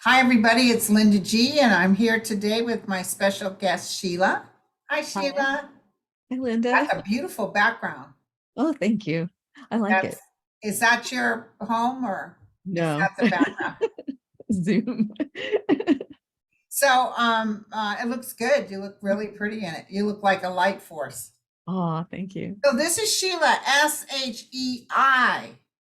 Hi, everybody. It's Linda G, and I'm here today with my special guest, Sheilah. Hi, Hi. Sheilah. Hi, Linda. That's a beautiful background. Oh, thank you. I like That's it. is that your home or is No, that the background? Zoom. So, it looks good. You look really pretty in it. You look like a light force. Oh, thank you. So this is Sheilah,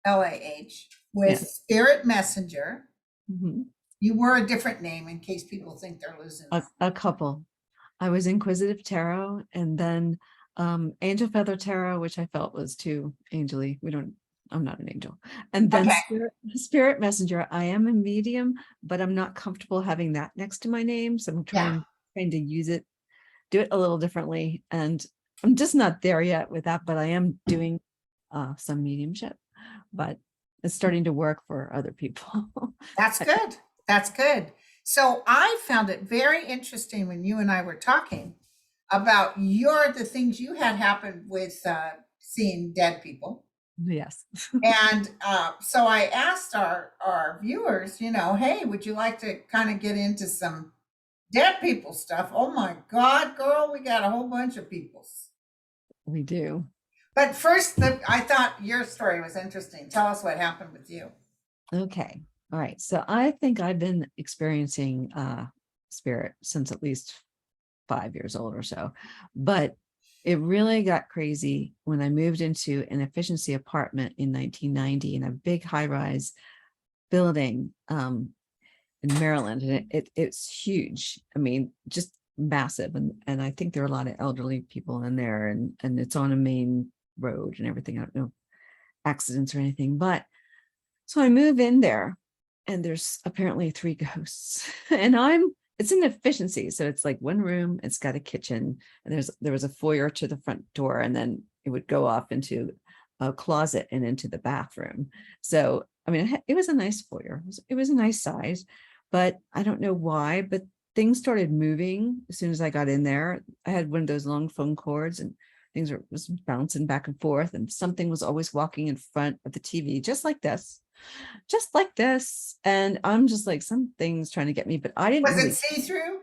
Sheilah with Yes. Spirit Messenger. Mhm. You were a different name in case people think they're losing A, their. a couple. I was Inquisitive Tarot and then Angel Feather Tarot, which I felt was too angely. I'm not an angel. And then Okay. Spirit Messenger. I am a medium, but I'm not comfortable having that next to my name. So I'm Yeah. trying to do it a little differently. And I'm just not there yet with that, but I am doing some mediumship, but it's starting to work for other people. That's good. That's good. So I found it very interesting when you and I were talking about the things you had happen with seeing dead people. Yes. And so I asked our viewers, hey, would you like to kind of get into some dead people stuff? Oh my God, girl, we got a whole bunch of peoples. We do. But first, I thought your story was interesting. Tell us what happened with you. Okay. All right. So I think I've been experiencing spirit since at least 5 years old or so. But it really got crazy when I moved into an efficiency apartment in 1990 in a big high-rise building in Maryland. And it's huge. I mean, just massive. And I think there are a lot of elderly people in there, and it's on a main road and everything. I don't know accidents or anything, but so I move in there and there's apparently three ghosts and it's an efficiency. So it's like one room, it's got a kitchen, and there was a foyer to the front door, and then it would go off into a closet and into the bathroom. So, I mean, it was a nice foyer. It was a nice size, but I don't know why, but things started moving as soon as I got in there. I had one of those long phone cords, and things was bouncing back and forth, and something was always walking in front of the TV, just like this. And I'm just like, something's trying to get me, but I didn't Was it really. see through?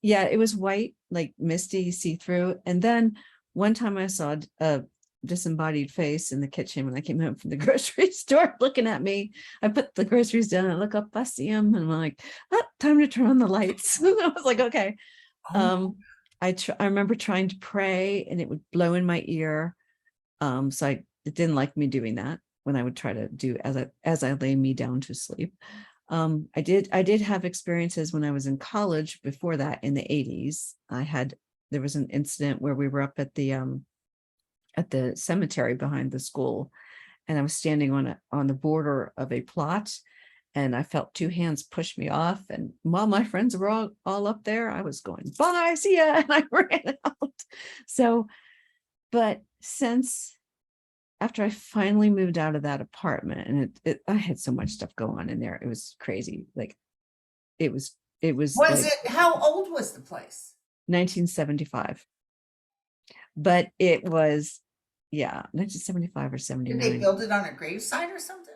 Yeah, it was white, like misty, see-through. And then one time I saw a disembodied face in the kitchen when I came home from the grocery store looking at me. I put the groceries down, I look up, I see him, and I'm like, oh, time to turn on the lights. I was like, okay. Oh, Um, I remember trying to pray and it would blow in my ear. So it didn't like me doing that when I would try to do as I lay me down to sleep. I did have experiences when I was in college before that in the 80s. There was an incident where we were up at the cemetery behind the school, and I was standing on the border of a plot, and I felt two hands push me off. And while my friends were all up there, I was going, bye, see ya, and I ran out. So, but since after I finally moved out of that apartment, and I had so much stuff go on in there, it was crazy. Like it was it was was like it? How old was the place? 1975, but it was, yeah, 1975 or Did they 79. build it on a gravesite or something?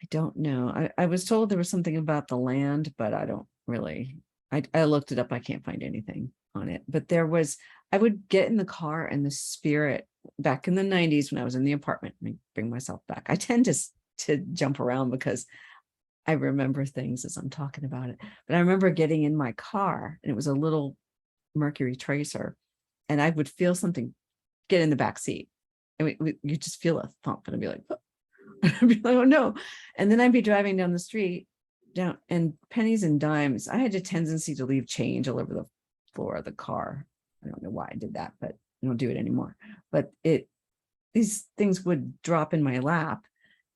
I don't know. I was told there was something about the land, but I don't really. I looked it up. I can't find anything on it. But I would get in the car and the spirit back in the 90s when I was in the apartment. Let me bring myself back. I tend to jump around because I remember things as I'm talking about it. But I remember getting in my car, and it was a little Mercury Tracer, and I would feel something get in the back seat. And you just feel a thump, and I'd be like, oh. I'd be like, oh no. And then I'd be driving down the street down, and pennies and dimes. I had a tendency to leave change all over the floor of the car. I don't know why I did that, but I don't do it anymore. But these things would drop in my lap.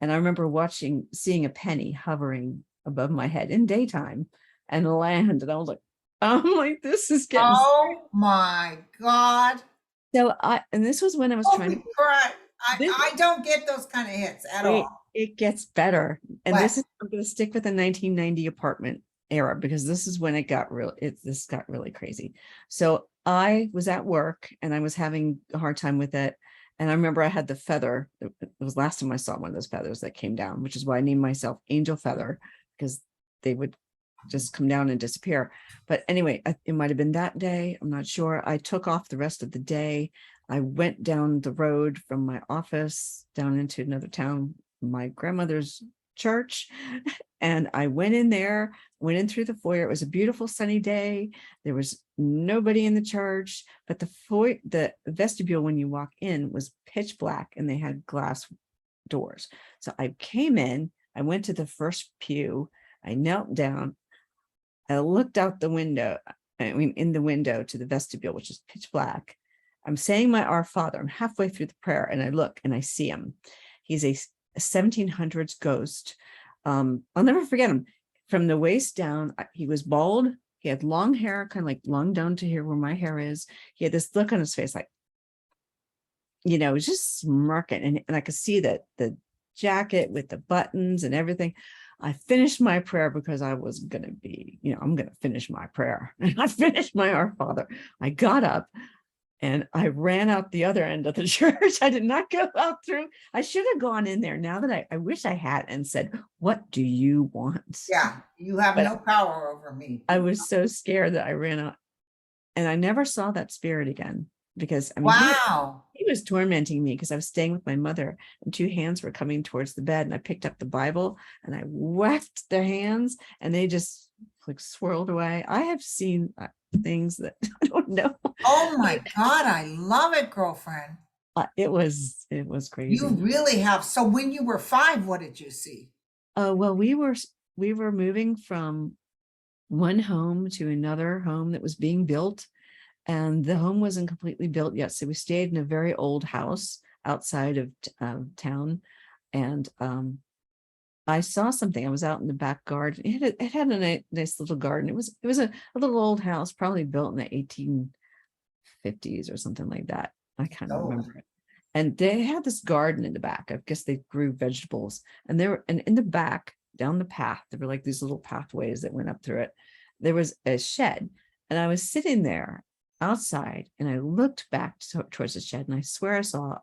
And I remember seeing a penny hovering above my head in daytime and land. And I was like, I'm like, this is getting scary. Oh my God. And this was when I was trying to, Holy crap. I, this, I don't get those kind of hits at it, all. it gets better. And What? I'm going to stick with the 1990 apartment era because this is when this got really crazy. So I was at work and I was having a hard time with it. And I remember I had the feather. It was last time I saw one of those feathers that came down, which is why I named myself Angel Feather, because they would just come down and disappear. But anyway, it might have been that day. I'm not sure. I took off the rest of the day. I went down the road from my office down into another town, my grandmother's church. And I went in there, went in through the foyer. It was a beautiful sunny day. There was nobody in the church, but the vestibule, when you walk in, was pitch black and they had glass doors. So I came in, I went to the first pew, I knelt down, I looked out the window, in the window to the vestibule, which is pitch black. I'm saying my Our Father. I'm halfway through the prayer and I look and I see him. He's a 1700s ghost. I'll never forget him. From the waist down, he was bald. He had long hair, kind of like long down to here where my hair is. He had this look on his face, like, just smirking. And I could see that the jacket with the buttons and everything. I finished my prayer because I was going to be, I'm going to finish my prayer. And I finished my Our Father. I got up and I ran out the other end of the church. I did not go out through. I should have gone in there. Now that I wish I had, and said, "What do you want?" Yeah, you have no power over me. I was so scared that I ran out, and I never saw that spirit again, because Wow. he was tormenting me because I was staying with my mother and two hands were coming towards the bed, and I picked up the Bible and I whacked their hands and they just like swirled away. I have seen things that I don't know. Oh my God, I love it, girlfriend. It was crazy. You really have. So when you were 5, what did you see? Well, we were moving from one home to another home that was being built, and the home wasn't completely built yet. So we stayed in a very old house outside of town, and I saw something. I was out in the back garden. It had a nice little garden. It was a little old house, probably built in the 1850s or something like that. I can't remember it. And they had this garden in the back. I guess they grew vegetables. And in the back, down the path, there were like these little pathways that went up through it. There was a shed. And I was sitting there outside and I looked back towards the shed, and I swear I saw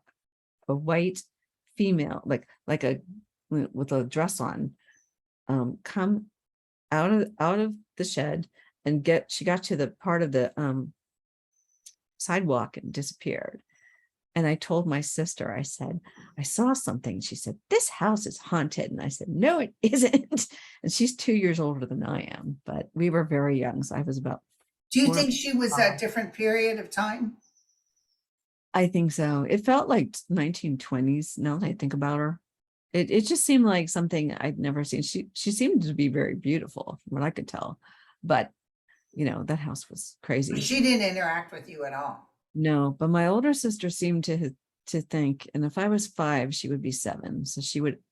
a white female, like a with a dress on, come out of the shed and she got to the part of the sidewalk and disappeared. And I told my sister, I said, "I saw something." She said, "This house is haunted." And I said, "No, it isn't." And she's 2 years older than I am, but we were very young. So I was about. Do you think she was a different period of time? I think so. It felt like 1920s now that I think about her. It just seemed like something I'd never seen. She seemed to be very beautiful from what I could tell. But, that house was crazy. But she didn't interact with you at all. No, but my older sister seemed to think, and if I was 5, she would be 7. So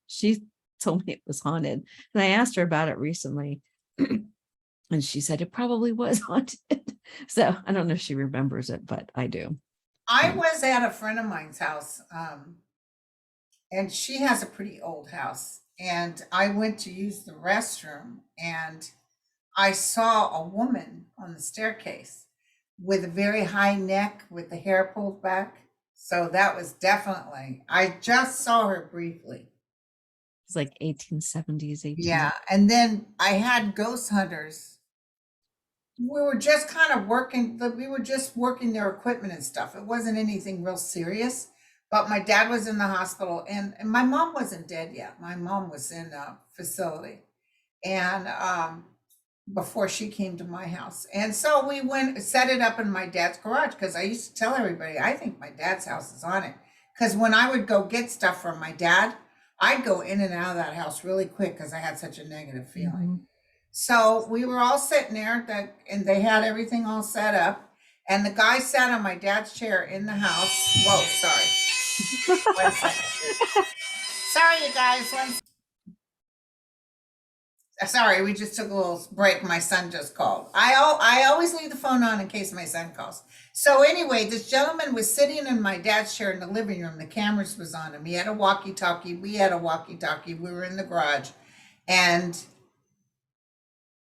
she told me it was haunted. And I asked her about it recently. And she said it probably was haunted. So I don't know if she remembers it, but I do. I was at a friend of mine's house, and she has a pretty old house. And I went to use the restroom, and I saw a woman on the staircase with a very high neck with the hair pulled back. So that was definitely, I just saw her briefly. It's like 1870s, 18. Yeah. And then I had ghost hunters. We were just kind of working their equipment and stuff. It wasn't anything real serious, but my dad was in the hospital, and my mom wasn't dead yet. My mom was in a facility, and before she came to my house. And so we set it up in my dad's garage, because I used to tell everybody, I think my dad's house is on it. Because when I would go get stuff from my dad, I'd go in and out of that house really quick because I had such a negative feeling. Mm-hmm. So we were all sitting there, and they had everything all set up. And the guy sat on my dad's chair in the house. Whoa, sorry. 1 second. Sorry, you guys. Sorry, we just took a little break. My son just called. I always leave the phone on in case my son calls. So anyway, this gentleman was sitting in my dad's chair in the living room. The cameras was on him. He had a walkie-talkie. We had a walkie-talkie. We were in the garage. And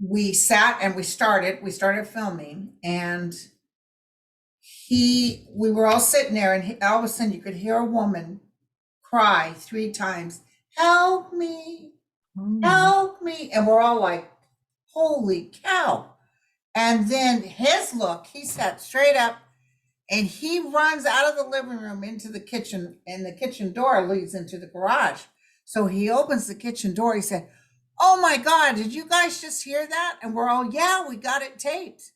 we sat and we started filming, and we were all sitting there, and all of a sudden you could hear a woman cry 3 times, "Help me, help me." And we're all like, holy cow. And then his look, he sat straight up and he runs out of the living room into the kitchen, and the kitchen door leads into the garage. So he opens the kitchen door. He said, "Oh my God, did you guys just hear that?" And we're all, "Yeah, we got it taped."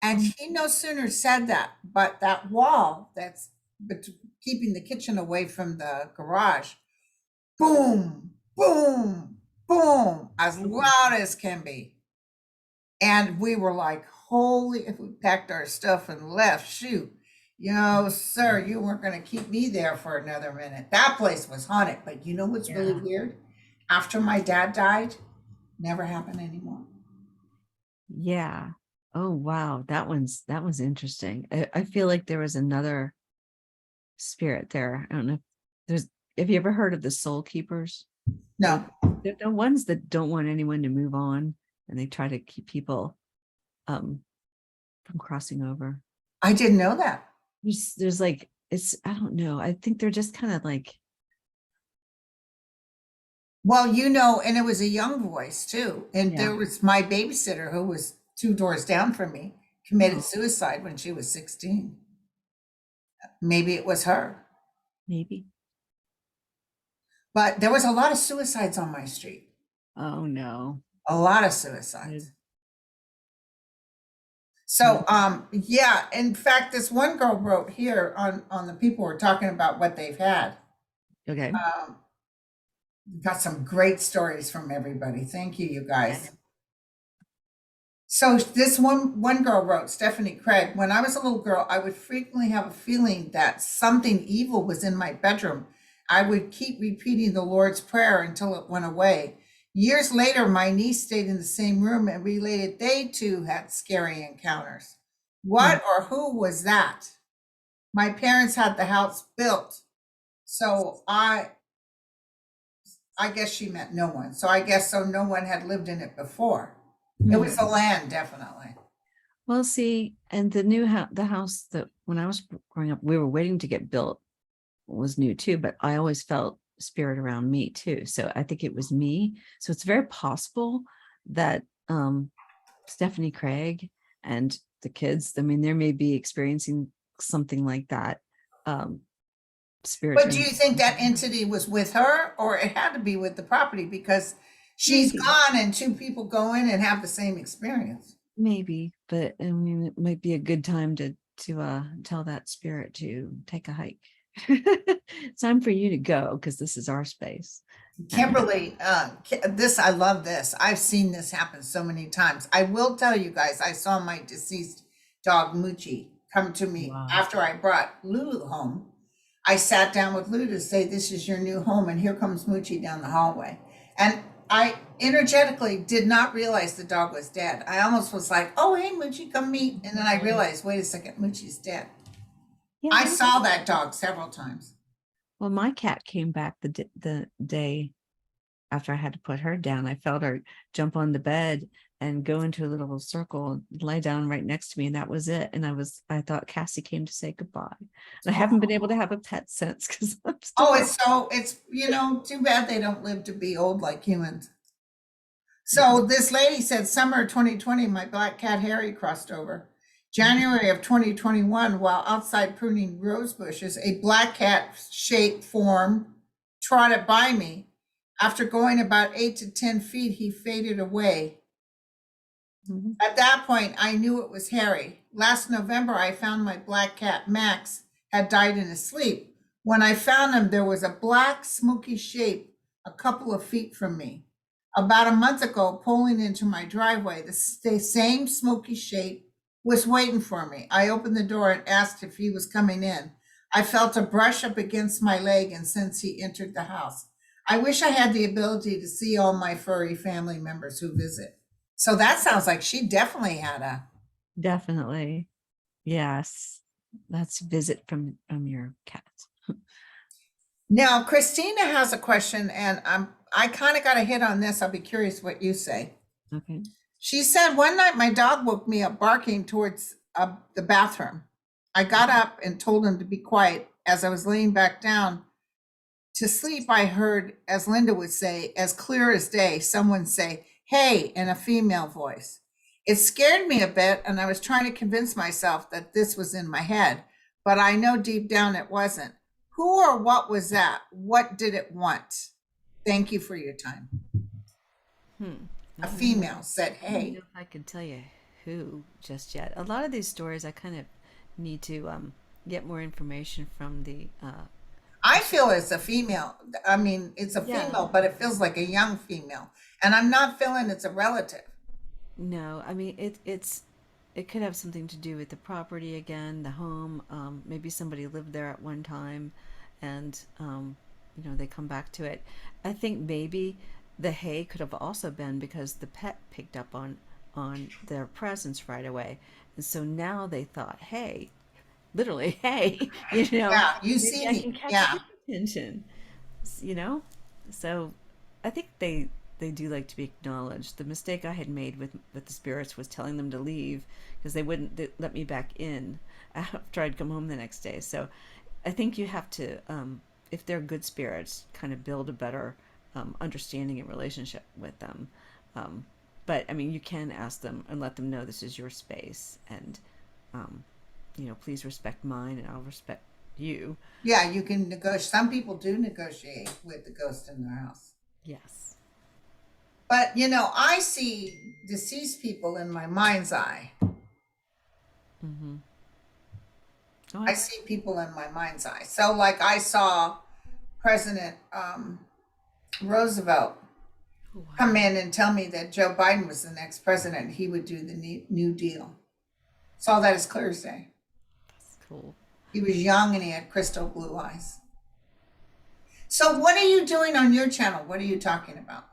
And he no sooner said that, but that wall that's keeping the kitchen away from the garage, boom, boom, boom, as loud as can be. And we were like, holy, if we packed our stuff and left, shoot, sir, you weren't going to keep me there for another minute. That place was haunted. But you know what's really weird? After my dad died, never happened anymore. Yeah. Oh, wow. That was interesting. I feel like there was another spirit there. I don't know if have you ever heard of the soul keepers? No, They're the ones that don't want anyone to move on, and they try to keep people from crossing over. I didn't know that. There's like, I don't know. I think they're just kind of like, Well, and it was a young voice too. And there was my babysitter who was 2 doors down from me, committed suicide when she was 16. Maybe it was her. maybe. But there was a lot of suicides on my street. Oh no. A lot of suicides. So, yeah, in fact, this one girl wrote here on the people who are talking about what they've had. Okay. Got some great stories from everybody. Thank you, you guys. So this one girl wrote, Stephanie Craig, when I was a little girl, I would frequently have a feeling that something evil was in my bedroom. I would keep repeating the Lord's Prayer until it went away. Years later, my niece stayed in the same room and related they too had scary encounters. What or who was that? My parents had the house built. So I guess she meant no one. So I guess no one had lived in it before. It was the land, definitely. Well, see, and the house that when I was growing up, we were waiting to get built was new too, but I always felt spirit around me too. So I think it was me. So it's very possible that Stephanie Craig and the kids, I mean, they may be experiencing something like that. Spirit. But do you think that entity was with her, or it had to be with the property because she's gone and 2 people go in and have the same experience? Maybe, but I mean, it might be a good time to tell that spirit to take a hike. It's time for you to go because this is our space. Kimberly, I love this. I've seen this happen so many times. I will tell you guys, I saw my deceased dog Moochie come to me after I brought Lulu home. I sat down with Lulu to say, "This is your new home," and here comes Moochie down the hallway. And I energetically did not realize the dog was dead. I almost was like, "Oh, hey, Moochie, come meet." And then I realized, wait a second, Moochie's dead. Yeah, I saw that dog several times. Well, my cat came back the day after I had to put her down. I felt her jump on the bed and go into a little circle and lie down right next to me. And that was it. And I thought Cassie came to say goodbye. And I haven't been able to have a pet since because I'm still. It's too bad they don't live to be old like humans. So this lady said, summer 2020, my black cat Harry crossed over. January of 2021, while outside pruning rose bushes, a black cat shaped form trotted by me. After going about 8 to 10 feet, he faded away. At that point, I knew it was Harry. Last November, I found my black cat Max had died in his sleep. When I found him, there was a black smoky shape a couple of feet from me. About a month ago, pulling into my driveway, the same smoky shape was waiting for me. I opened the door and asked if he was coming in. I felt a brush up against my leg and since he entered the house. I wish I had the ability to see all my furry family members who visit. So that sounds like she definitely had a. Definitely. Yes. That's a visit from your cat. Now, Christina has a question and I kind of got a hit on this. I'll be curious what you say. Okay. She said, one night my dog woke me up barking towards the bathroom. I got up and told him to be quiet. As I was laying back down to sleep, I heard, as Linda would say, as clear as day, someone say, hey in a female voice. It scared me a bit, and I was trying to convince myself that this was in my head, but I know deep down it wasn't. Who or what was that? What did it want? Thank you for your time. Hmm. A I don't know. female said, I don't know hey. if I can tell you who just yet. A lot of these stories, I kind of need to get more information from the. I feel it's a female. I mean, it's a Yeah. female, but it feels like a young female. And I'm not feeling it's a relative. No, I mean it could have something to do with the property again, the home. Maybe somebody lived there at one time, and they come back to it. I think maybe the hay could have also been because the pet picked up on their presence right away, and so now they thought, hey, literally, hey, Yeah, you maybe see I can me. catch Yeah. his attention, you know? So I think they do like to be acknowledged. The mistake I had made with the spirits was telling them to leave because they wouldn't let me back in after I'd come home the next day. So I think you have to, if they're good spirits, kind of build a better understanding and relationship with them. Um, but I mean, you can ask them and let them know this is your space, and um, please respect mine, and I'll respect you. Yeah, you can negotiate. Some people do negotiate with the ghost in their house. Yes. But, I see deceased people in my mind's eye. Mm-hmm. Oh, I see people in my mind's eye. So, like, I saw President Roosevelt oh wow, come in and tell me that Joe Biden was the next president. He would do the New Deal. Saw that as clear as day. that's cool. He was young and he had crystal blue eyes. So, what are you doing on your channel? What are you talking about?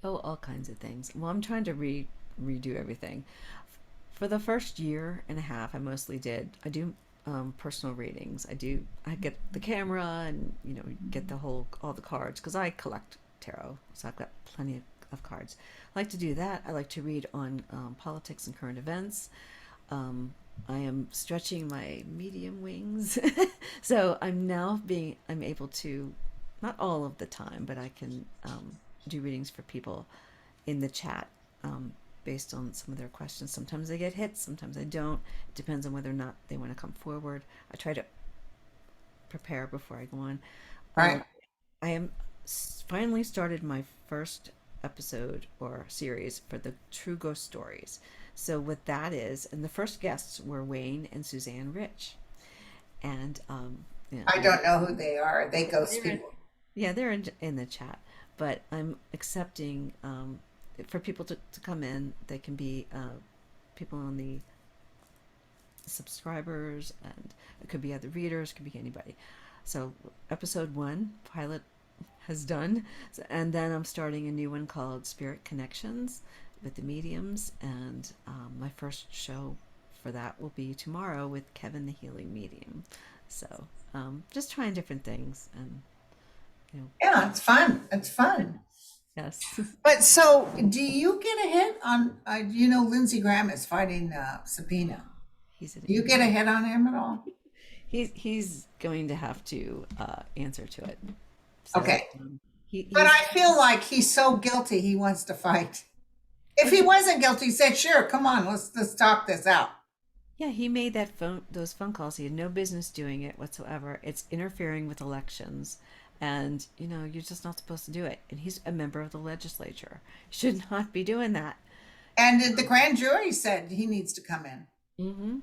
Oh, all kinds of things. Well, I'm trying to redo everything. For the first year and a half, I mostly did. I do personal readings. I get the camera and get all the cards because I collect tarot, so I've got plenty of cards. I like to do that. I like to read on politics and current events. Um, I am stretching my medium wings, so I'm able to, not all of the time, but I can do readings for people in the chat based on some of their questions. Sometimes I get hits, sometimes I don't. It depends on whether or not they want to come forward. I try to prepare before I go on. Right. I am finally started my first episode or series for the True Ghost Stories. So what that is, and the first guests were Wayne and Suzanne Rich, and I don't know who they are. Are they ghost they're in, people? yeah, they're in the chat. But I'm accepting for people to come in. They can be people on the subscribers, and it could be other readers, it could be anybody. So episode one pilot has done, and then I'm starting a new one called Spirit Connections with the mediums, and my first show for that will be tomorrow with Kevin the Healing Medium. So just trying different things, and you know Yeah, it's fun. It's fun. yes. But so, do you get a hit on? Lindsey Graham is fighting subpoena. He's an Do you get a hit on him at all? he's going to have to answer to it. So Okay, but he's I feel like he's so guilty. He wants to fight. If he wasn't guilty, he said, "Sure, come on, let's talk this out." yeah, he made those phone calls. He had no business doing it whatsoever. It's interfering with elections, and you're just not supposed to do it. And he's a member of the legislature. He should not be doing that. And the grand jury said he needs to come in. Mm-hmm.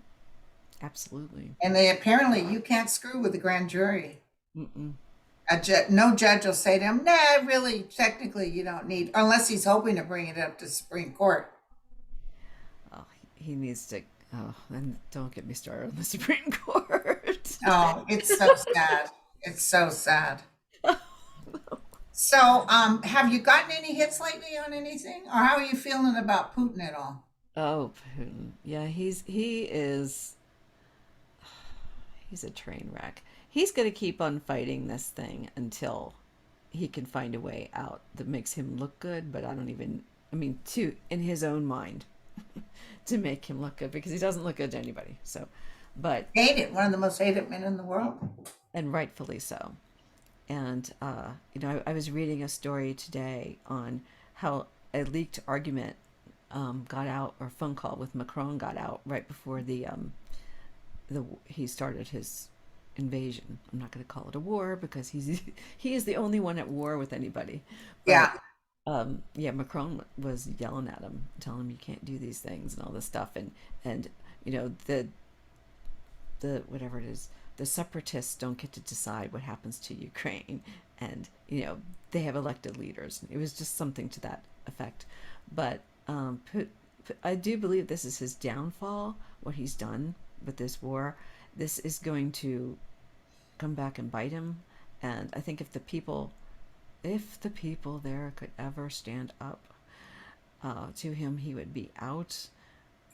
Absolutely. And they apparently you can't screw with the grand jury. Mm-mm. No judge will say to him, "Nah, really, technically, you don't need," unless he's hoping to bring it up to Supreme Court. Oh, he needs to. Oh, and don't get me started on the Supreme Court. Oh, it's so sad. It's so sad. So, have you gotten any hits lately on anything, or how are you feeling about Putin at all? Oh, Putin. Yeah, he's a train wreck. He's going to keep on fighting this thing until he can find a way out that makes him look good, but I mean, to in his own mind to make him look good because he doesn't look good to anybody. So, but Hated, one of the most hated men in the world. and rightfully so. And I was reading a story today on how a leaked argument got out, or phone call with Macron got out right before the he started his invasion. I'm not going to call it a war because he is the only one at war with anybody. But Yeah. yeah, Macron was yelling at him, telling him you can't do these things and all this stuff, and you know the whatever it is, the separatists don't get to decide what happens to Ukraine, and you know they have elected leaders. It was just something to that effect, but I do believe this is his downfall. What he's done with this war, this is going to come back and bite him. And I think if the people there could ever stand up to him, he would be out.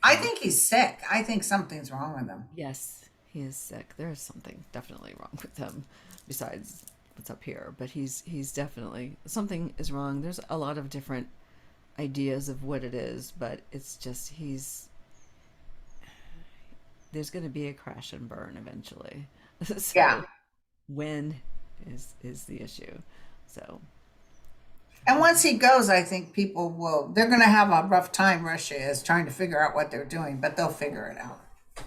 I think he's sick. I think something's wrong with him. Yes, he is sick. There is something definitely wrong with him, besides what's up here. But he's definitely, something is wrong. There's a lot of different ideas of what it is, but it's just there's going to be a crash and burn eventually. Yeah. So when is the issue? So And once he goes, I think they're going to have a rough time, Russia is trying to figure out what they're doing, but they'll figure it out.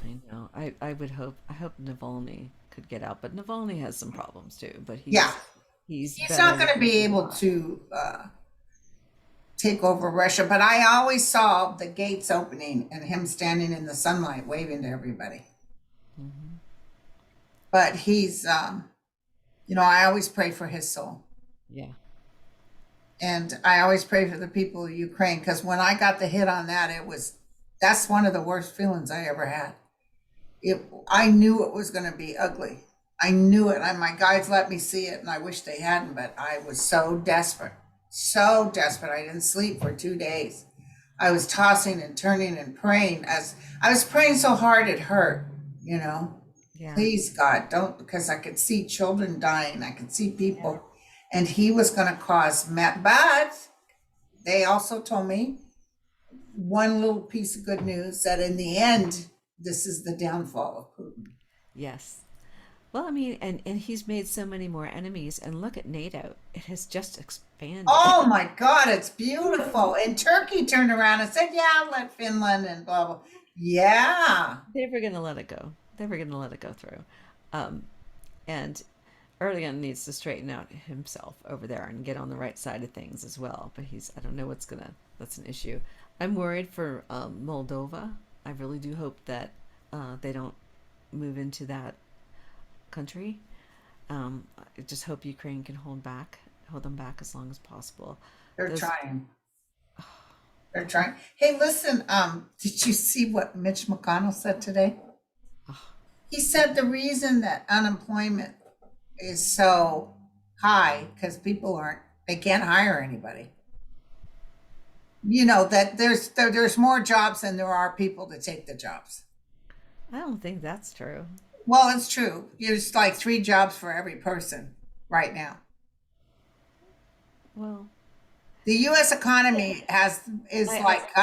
I know. I hope Navalny could get out, but Navalny has some problems too. But Yeah. he's He's better not going to than be able to take over Russia, but I always saw the gates opening and him standing in the sunlight waving to everybody. Mhm. But I always pray for his soul. Yeah. And I always pray for the people of Ukraine, because when I got the hit on that's one of the worst feelings I ever had. I knew it was going to be ugly. I knew it. My guides let me see it, and I wish they hadn't, but I was so desperate, so desperate. I didn't sleep for 2 days. I was tossing and turning and praying, as I was praying so hard it hurt, you know. Yeah. Please, God, don't, because I could see children dying. I could see people, and he was going to cause but they also told me one little piece of good news, that in the end, this is the downfall of Putin. Yes. Well, I mean, and he's made so many more enemies, and look at NATO. It has just expanded. Oh my God, it's beautiful. And Turkey turned around and said, yeah, let Finland and blah, blah. Yeah. They were going to let it go. They were going to let it go through. And Erdogan needs to straighten out himself over there and get on the right side of things as well. But I don't know that's an issue. I'm worried for Moldova. I really do hope that they don't move into that country. I just hope Ukraine can hold them back as long as possible. They're trying. They're trying. Hey, listen, did you see what Mitch McConnell said today? He said the reason that unemployment is so high because they can't hire anybody. That there's more jobs than there are people to take the jobs. I don't think that's true. Well, it's true. There's like 3 jobs for every person right now. Well, the U.S. economy got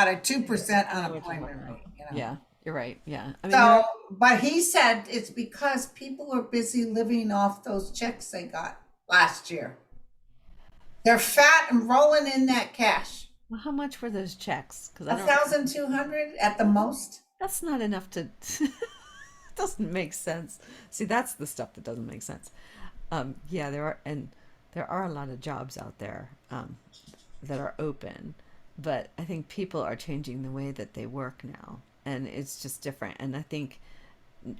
a 2% unemployment rate. Yeah, you're right. Yeah. I mean, but he said it's because people are busy living off those checks they got last year. They're fat and rolling in that cash. Well, how much were those checks? Because 1,200 at the most. That's not enough to. Doesn't make sense. See, that's the stuff that doesn't make sense. Yeah, there are a lot of jobs out there that are open, but I think people are changing the way that they work now, and it's just different. And I think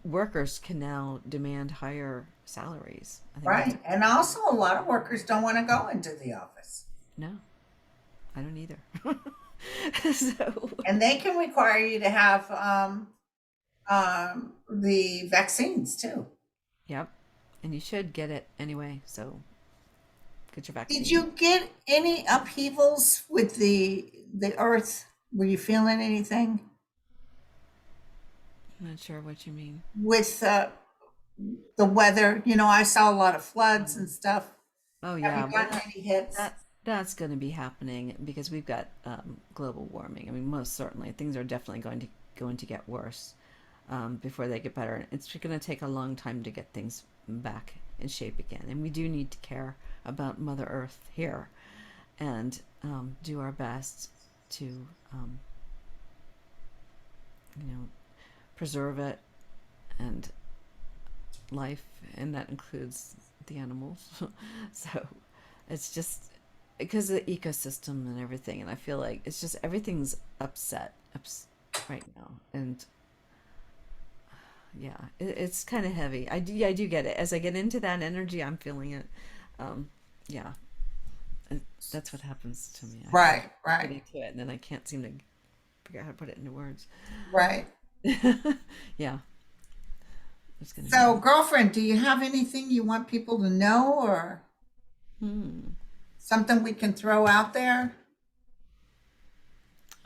workers can now demand higher salaries. Right, and also a lot of workers don't want to go into the office. No, I don't either. And they can require you to have the vaccines too. Yep, and you should get it anyway. So get your vaccine. Did you get any upheavals with the earth? Were you feeling anything? I'm not sure what you mean. With the weather, I saw a lot of floods and stuff. Oh yeah, have you gotten any hits? That's going to be happening because we've got global warming. I mean, most certainly things are definitely going to get worse before they get better. It's going to take a long time to get things back in shape again, and we do need to care about Mother Earth here. And do our best to, um, you know, preserve it and life, and that includes the animals. So it's just because of the ecosystem and everything, and I feel like it's just everything's right now, and yeah, it's kind of heavy. I do get it. As I get into that energy, I'm feeling it. Yeah, and that's what happens to me. I Right, get right, into it, and then I can't seem to figure out how to put it into words. right. Yeah, it's gonna So, be. girlfriend, do you have anything you want people to know or Hmm. something we can throw out there?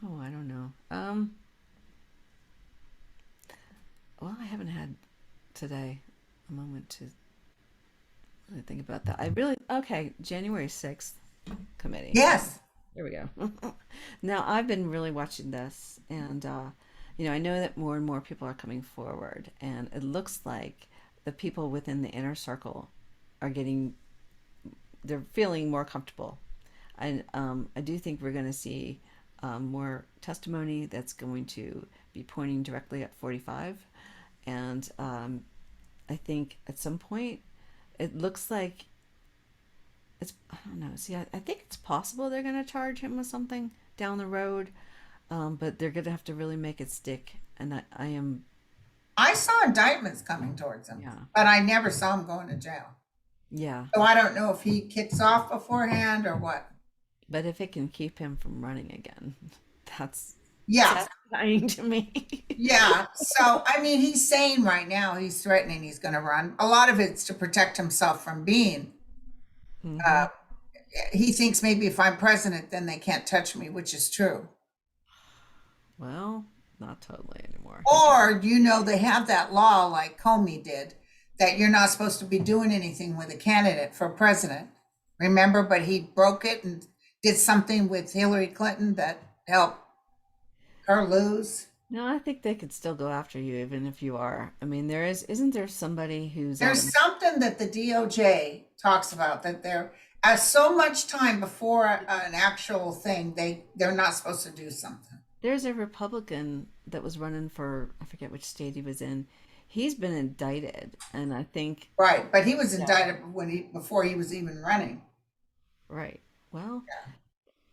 Oh, I don't know. Well, I haven't had today a moment to really think about that. I really okay. January 6th committee. Yes. There we go. Now, I've been really watching this, and I know that more and more people are coming forward, and it looks like the people within the inner circle are they're feeling more comfortable. And I do think we're going to see more testimony that's going to be pointing directly at 45. And I think at some point, it looks like I don't know. See, I think it's possible they're going to charge him with something down the road, but they're going to have to really make it stick. And I am, I saw indictments coming towards him, yeah, but I never saw him going to jail. yeah. So I don't know if he kicks off beforehand or what. But if it can keep him from running again, that's Yeah. satisfying to me. Yeah. So, I mean, he's saying right now he's threatening he's going to run. A lot of it's to protect himself from being. Hmm. Uh, he thinks maybe if I'm president, then they can't touch me, which is true. Well, not totally anymore. He can. Or, they have that law like Comey did that you're not supposed to be doing anything with a candidate for president. Remember? But he broke it and did something with Hillary Clinton that helped her lose. No, I think they could still go after you even if you are. I mean, isn't there somebody who's There's something that the DOJ talks about that there so much time before an actual thing they're not supposed to do something. there's a Republican that was running for, I forget which state he was in. He's been indicted, and I think, Right, but he was yeah, indicted before he was even running. right. Well,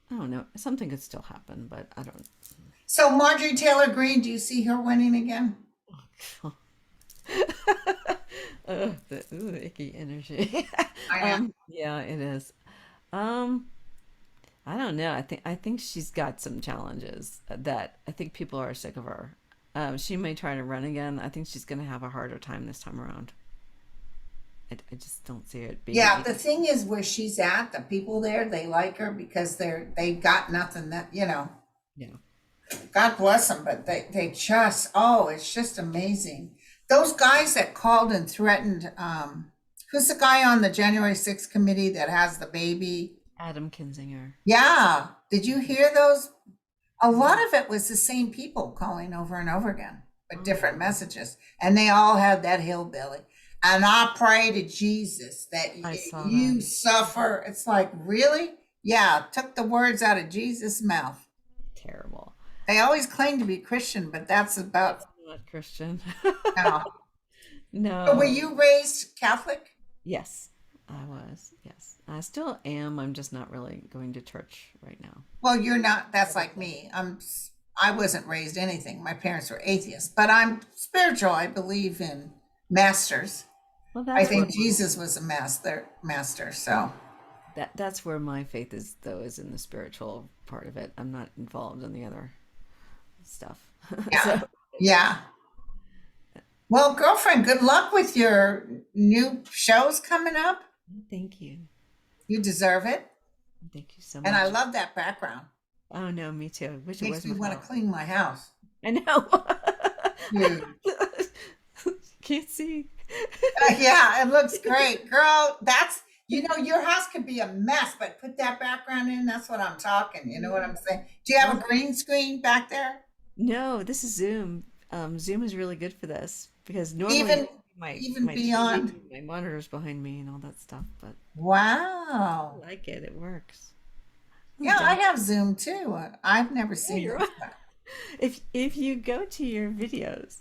I don't know. Something could still happen, but I don't. So Marjorie Taylor Greene, do you see her winning again? The icky energy. I know. Yeah, it is. Um, I don't know. I think she's got some challenges that I think people are sick of her. She may try to run again. I think she's going to have a harder time this time around. I just don't see it being Yeah, easy. the thing is where she's at, the people there, they like her because they got nothing that. Yeah. God bless them, but they just, oh, it's just amazing. Those guys that called and threatened, who's the guy on the January 6th committee that has the baby? Adam Kinzinger. Yeah. Did you hear those? A lot of it was the same people calling over and over again, but Oh, different messages. And they all had that hillbilly. And I pray to Jesus that I saw that. you suffer. It's like, really? Yeah, took the words out of Jesus' mouth. Terrible. They always claim to be Christian, but that's about That's not Christian. now. So were No. you raised Catholic? Yes, I was. Yes, I still am. I'm just not really going to church right now. Well, you're not. That's like me. I wasn't raised anything. My parents were atheists, but I'm spiritual. I believe in masters. Well, I that's where think Jesus was a master. So that's where my faith is, though, is in the spiritual part of it. I'm not involved in the other stuff. So, yeah, yeah. Well, girlfriend, good luck with your new shows coming up. thank you. You deserve it, Thank you so and I much. love that background. Oh no, me too. Wish it Makes was me my want to house. clean my house. I know. Huge. Can't see. Yeah, it looks great. Girl, your house could be a mess, but put that background in, that's what I'm talking. You know what I'm saying? Do you have a Well, green screen back there? no, this is Zoom. Zoom is really good for this because normally Even even my beyond. TV, my monitors behind me and all that stuff, but I Wow. like it. It works. Yeah, I Don't. have Zoom too. I've never Yeah, seen you're it. right. If you go to your videos,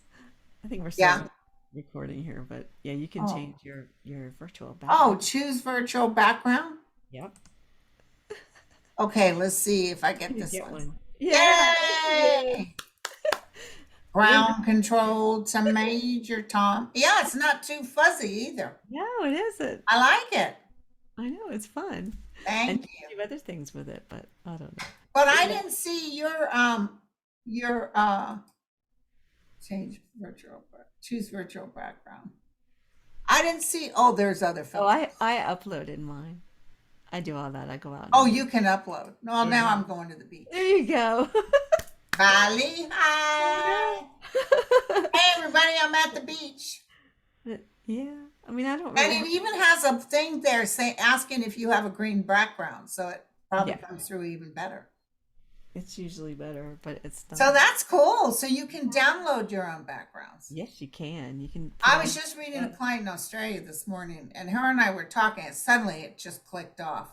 I think we're Yeah. still recording here, but yeah, you can Oh. change your virtual Oh, background. choose virtual background. Yep. Okay, let's see if I You get did this get one. one. Yeah, good for you. Yay! We're Ground control to Major Tom. Yeah, it's not too fuzzy either. no, it isn't. I like it. I know it's fun, and Thank you you. can do other things with it, but I don't know. But But I yeah, didn't see your change virtual choose virtual background. I didn't see. Oh, there's other oh, filters. I uploaded mine. I do all that. I go out Oh, and you can upload. Well, now yeah. I'm going to the There beach. you go. Bali, I hi. know. Hey, everybody, I'm at the beach. But yeah, I mean, I don't And really it have. even has a thing there saying asking if you have a green background, so it probably Yeah, comes through even better. it's usually better, but it's not. So that's cool. So you can download your own backgrounds. Yes, you can. You can put I was on. just reading a Yeah. client in Australia this morning, and her and I were talking, and suddenly it just clicked off.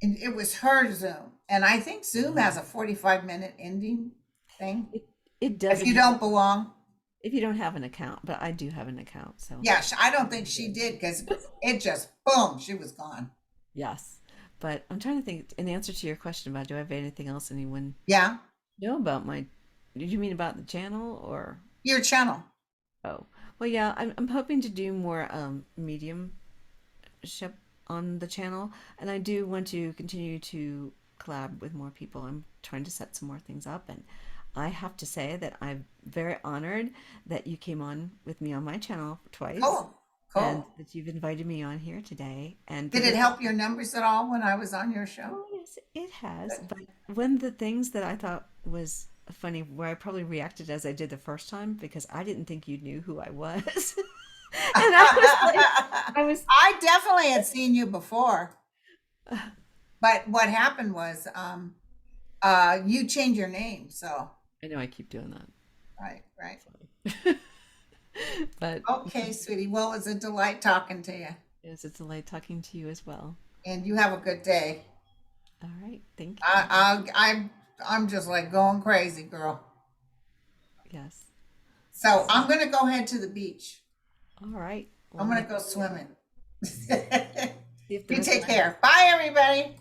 And it was her Zoom. And I think Zoom has a 45-minute ending thing It it does if you don't belong. if you don't have an account, but I do have an account, so Yeah, I don't think she did because it just boom, she was gone. yes. But I'm trying to think in answer to your question about do I have anything else anyone Yeah, know about my did you mean about the channel or your channel. oh well yeah, I'm hoping to do more mediumship on the channel and I do want to continue to collab with more people. I'm trying to set some more things up and I have to say that I'm very honored that you came on with me on my channel twice Cool, and cool. that you've invited me on here today. And Did because it help your numbers at all when I was on your show? oh yes, it has. Good. But one of the things that I thought was funny, where I probably reacted as I did the first time, because I didn't think you knew who I was, and I was like, I was. I definitely had seen you before, but what happened was you changed your name, so I know I keep doing that. right, right. Sorry. But Okay, sweetie. Well, it was a delight talking to you. yes, it's a delight talking to you as well. And you have a good day. All right, thank you. I'm just like going crazy, girl. Yes. So I'm gonna go head to the beach. All right. I'm Well, gonna go swimming. see if the You rest of take my care. Bye, everybody.